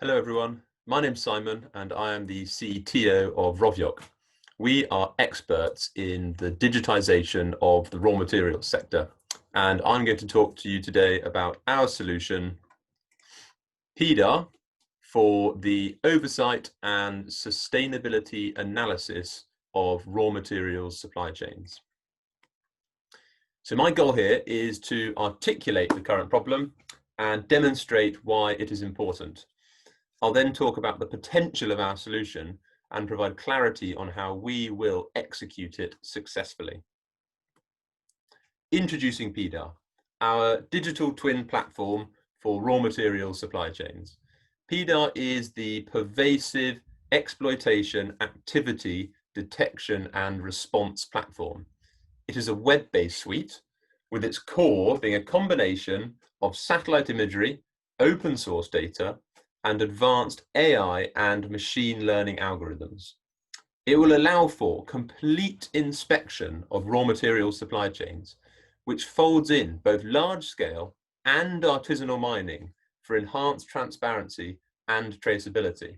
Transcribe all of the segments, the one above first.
Hello everyone, my name's Simon and I am the CTO of Rovyok. We are experts in the digitization of the raw materials sector, and I'm going to talk to you today about our solution, PEADAR, for the oversight and sustainability analysis of raw materials supply chains. So my goal here is to articulate the current problem and demonstrate why it is important. I'll then talk about the potential of our solution and provide clarity on how we will execute it successfully. Introducing PEADAR, our digital twin platform for raw materials supply chains. PEADAR is the pervasive exploitation activity detection and response platform. It is a web-based suite with its core being a combination of satellite imagery, open source data, and advanced AI and machine learning algorithms. It will allow for complete inspection of raw materials supply chains, which folds in both large-scale and artisanal mining for enhanced transparency and traceability.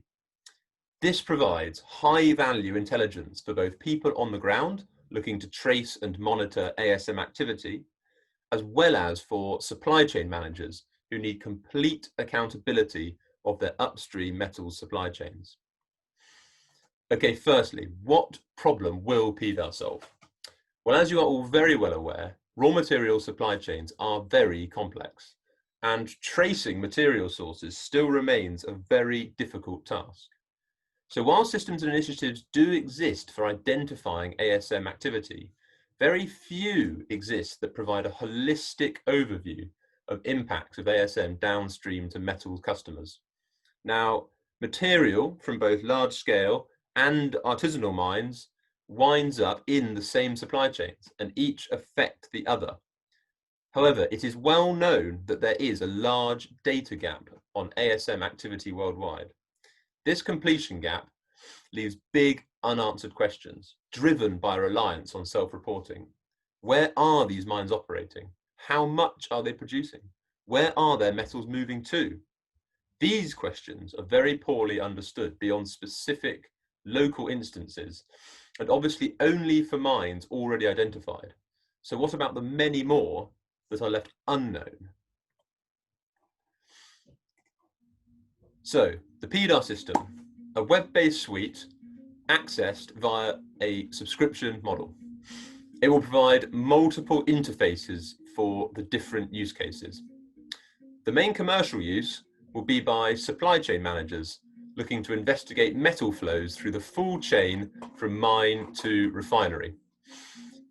This provides high-value intelligence for both people on the ground looking to trace and monitor ASM activity, as well as for supply chain managers who need complete accountability of their upstream metals supply chains. Okay, firstly, what problem will PEADAR solve? Well, as you are all very well aware, raw material supply chains are very complex, and tracing material sources still remains a very difficult task. So while systems and initiatives do exist for identifying ASM activity, very few exist that provide a holistic overview of impacts of ASM downstream to metals customers. Now, material from both large-scale and artisanal mines winds up in the same supply chains, and each affect the other. However, it is well known that there is a large data gap on ASM activity worldwide. This completion gap leaves big unanswered questions, driven by reliance on self-reporting. Where are these mines operating? How much are they producing? Where are their metals moving to? These questions are very poorly understood beyond specific local instances, and obviously only for mines already identified. So what about the many more that are left unknown? So the PEADAR system, a web-based suite accessed via a subscription model. It will provide multiple interfaces for the different use cases. The main commercial use will be by supply chain managers looking to investigate metal flows through the full chain from mine to refinery.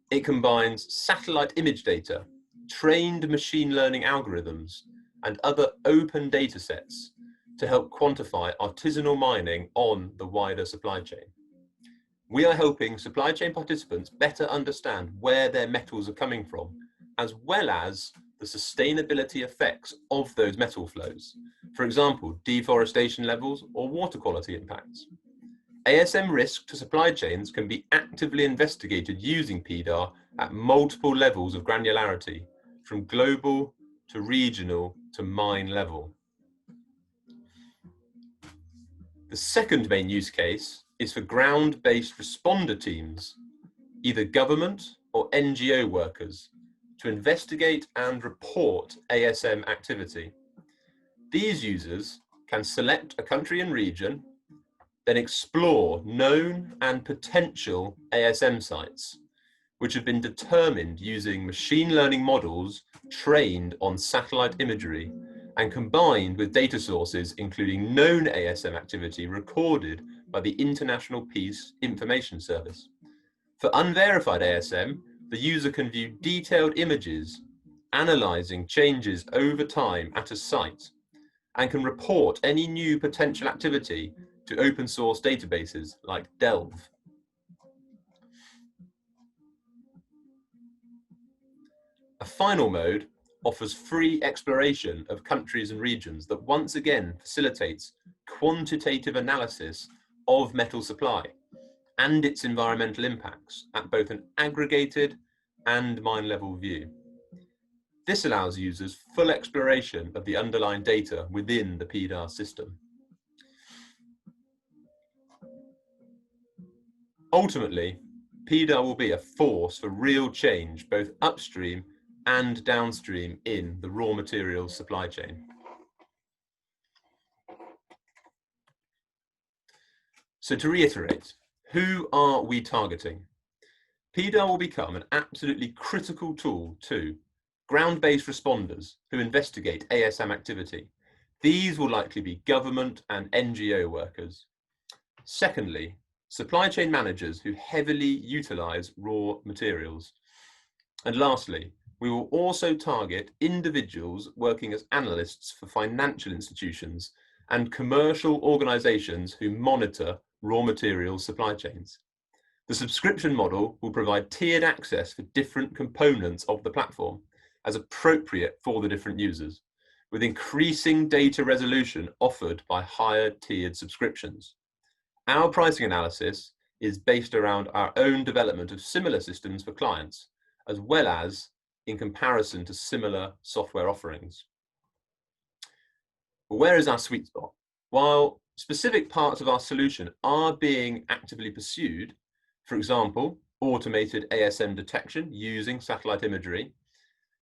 It combines satellite image data, trained machine learning algorithms, and other open data sets to help quantify artisanal mining on the wider supply chain. We are helping supply chain participants better understand where their metals are coming from, as well as the sustainability effects of those metal flows. For example, deforestation levels or water quality impacts. ASM risk to supply chains can be actively investigated using PEADAR at multiple levels of granularity, from global to regional to mine level. The second main use case is for ground-based responder teams, either government or NGO workers, to investigate and report ASM activity. These users can select a country and region, then explore known and potential ASM sites, which have been determined using machine learning models trained on satellite imagery and combined with data sources including known ASM activity recorded by the International Peace Information Service. For unverified ASM, the user can view detailed images, analyzing changes over time at a site, and can report any new potential activity to open source databases like Delve. A final mode offers free exploration of countries and regions that once again facilitates quantitative analysis of metal supply and its environmental impacts at both an aggregated and mine level view. This allows users full exploration of the underlying data within the PEADAR system. Ultimately, PEADAR will be a force for real change, both upstream and downstream in the raw materials supply chain. So to reiterate, who are we targeting? PEADAR will become an absolutely critical tool to ground-based responders who investigate ASM activity. These will likely be government and NGO workers. Secondly, supply chain managers who heavily utilize raw materials. And lastly, we will also target individuals working as analysts for financial institutions and commercial organizations who monitor raw materials supply chains. The subscription model will provide tiered access for different components of the platform as appropriate for the different users, with increasing data resolution offered by higher tiered subscriptions. Our pricing analysis is based around our own development of similar systems for clients, as well as in comparison to similar software offerings. But where is our sweet spot? While specific parts of our solution are being actively pursued, for example, automated ASM detection using satellite imagery,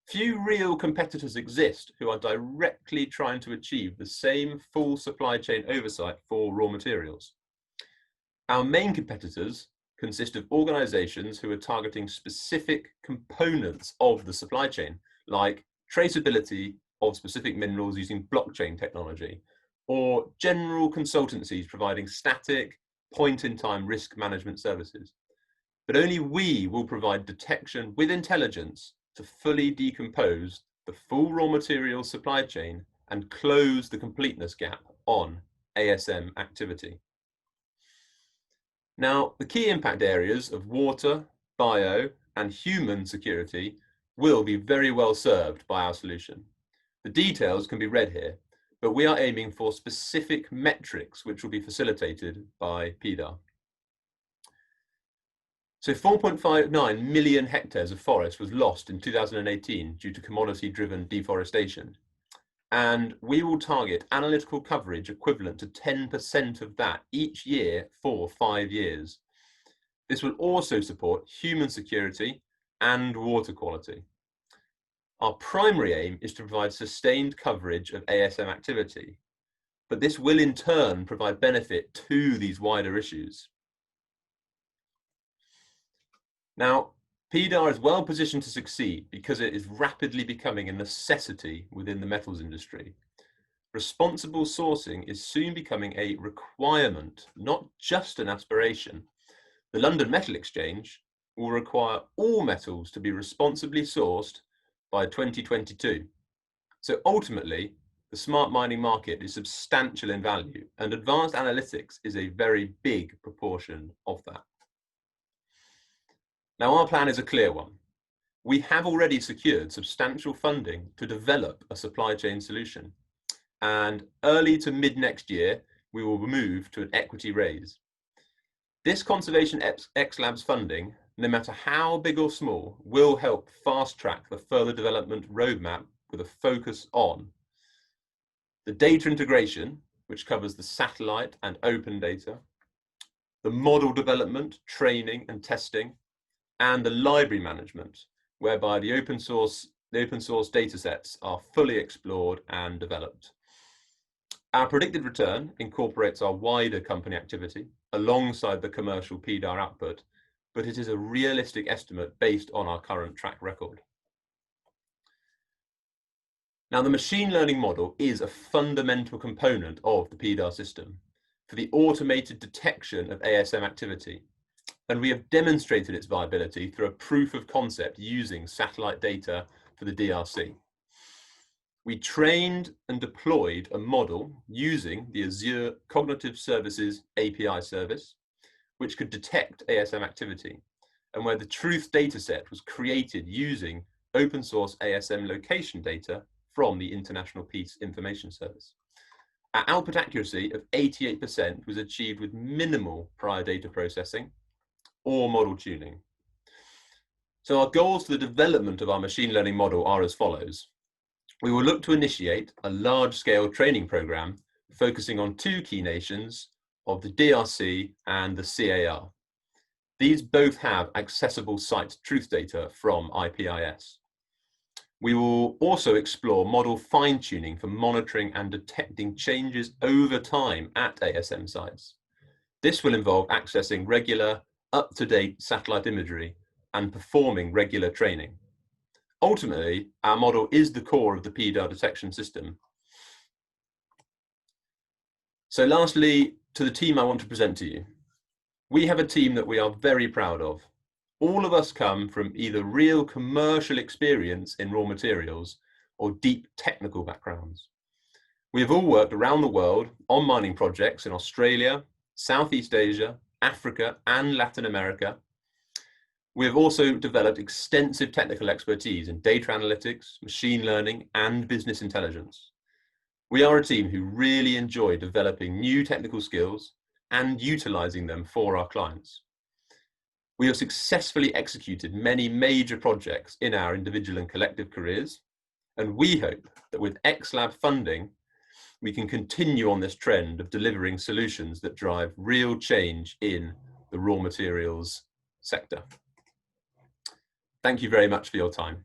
few real competitors exist who are directly trying to achieve the same full supply chain oversight for raw materials. Our main competitors consist of organizations who are targeting specific components of the supply chain, like traceability of specific minerals using blockchain technology, or general consultancies providing static, point-in-time risk management services. But only we will provide detection with intelligence to fully decompose the full raw materials supply chain and close the completeness gap on ASM activity. Now, the key impact areas of water, bio, and human security will be very well served by our solution. The details can be read here, but we are aiming for specific metrics which will be facilitated by PEADAR. So 4.59 million hectares of forest was lost in 2018 due to commodity-driven deforestation. And we will target analytical coverage equivalent to 10% of that each year for 5 years. This will also support human security and water quality. Our primary aim is to provide sustained coverage of ASM activity, but this will in turn provide benefit to these wider issues. Now, PEADAR is well positioned to succeed because it is rapidly becoming a necessity within the metals industry. Responsible sourcing is soon becoming a requirement, not just an aspiration. The London Metal Exchange will require all metals to be responsibly sourced by 2022. So ultimately, the smart mining market is substantial in value, and advanced analytics is a very big proportion of that. Now, our plan is a clear one. We have already secured substantial funding to develop a supply chain solution, and early to mid next year, we will move to an equity raise. This Conservation X Labs funding, no matter how big or small, will help fast track the further development roadmap with a focus on the data integration, which covers the satellite and open data, the model development, training and testing, and the library management, whereby the open source data sets are fully explored and developed. Our predicted return incorporates our wider company activity alongside the commercial PEADAR output, but it is a realistic estimate based on our current track record. Now, the machine learning model is a fundamental component of the PEADAR system for the automated detection of ASM activity, and we have demonstrated its viability through a proof of concept using satellite data for the DRC. We trained and deployed a model using the Azure Cognitive Services API service, which could detect ASM activity, and where the truth dataset was created using open source ASM location data from the International Peace Information Service. Our output accuracy of 88% was achieved with minimal prior data processing or model tuning. So our goals for the development of our machine learning model are as follows. We will look to initiate a large-scale training program focusing on 2 key nations of the DRC and the CAR. These both have accessible site truth data from IPIS. We will also explore model fine-tuning for monitoring and detecting changes over time at ASM sites. This will involve accessing regular, up-to-date satellite imagery and performing regular training. Ultimately, our model is the core of the PEADAR detection system. So lastly, to the team I want to present to you. We have a team that we are very proud of. All of us come from either real commercial experience in raw materials or deep technical backgrounds. We have all worked around the world on mining projects in Australia, Southeast Asia, Africa, and Latin America. We have also developed extensive technical expertise in data analytics, machine learning, and business intelligence. We are a team who really enjoy developing new technical skills and utilizing them for our clients. We have successfully executed many major projects in our individual and collective careers, and we hope that with XLab funding, we can continue on this trend of delivering solutions that drive real change in the raw materials sector. Thank you very much for your time.